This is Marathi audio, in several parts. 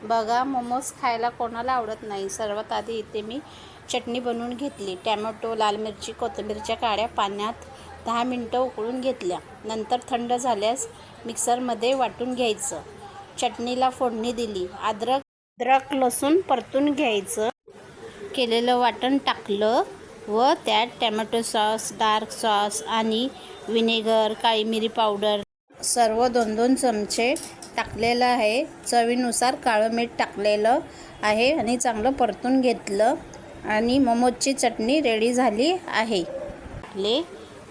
बघा, मोमोज खायला कोणाला आवडत नाही. सर्वात आधी इथे मी चटणी बनवून घेतली. टॅमॅटो, लाल मिरची, कोथिंबीरच्या काड्या पाण्यात 10 मिनटं उकळून घेतल्या. नंतर थंड झाल्यास मिक्सरमध्ये वाटून घ्यायचं. चटणीला फोडणी दिली. अद्रक लसूण परतून घ्यायचं. केलेलं वाटण टाकलं व त्यात टॅमॅटो सॉस, डार्क सॉस आणि व्हिनेगर, काळी मिरी पावडर सर्व 2-2 चमचे टाकलेलं आहे. चवीनुसार काळं मीठ टाकलेलं आहे आणि चांगलं परतून घेतलं आणि मोमोजची चटणी रेडी झाली आहे.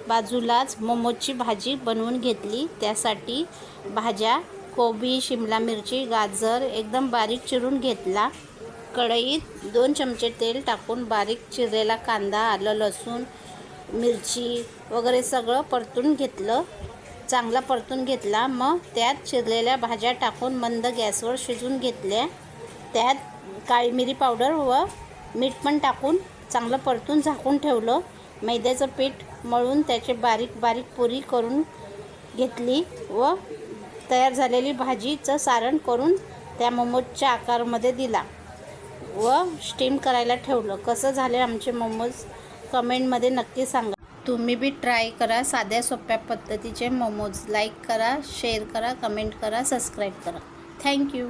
बाजूलाच मोमोजची भाजी बनवून घेतली. त्यासाठी भाज्या कोबी, शिमला मिरची, गाजर एकदम बारीक चिरून घेतला. कढईत 2 चमचे तेल टाकून बारीक चिरलेला कांदा, आलं, लसूण, मिरची वगैरे सगळं परतून घेतलं. चांगला परतून घेतला. मग त्यात चिरलेल्या भाज्या टाकून मंद गॅसवर शिजवून घेतल्या. त्यात काळी मिरी पावडर व मीठ पण टाकून चांगलं परतून झाकून ठेवलं. मैद्याचं पीठ मळून त्याचे बारीक बारीक पुरी करून घेतली व तयार झालेली भाजीचं सारण करून त्या मोमोजच्या आकारामध्ये दिला व स्टीम करायला ठेवलं. कसं झाले आमचे मोमोज कमेंटमध्ये नक्की सांगा. तुम्ही बी ट्राय करा साध्या सोप्या पद्धतीचे मोमोज. लाईक करा, शेअर करा, कमेंट करा, सबस्क्राईब करा. थँक्यू.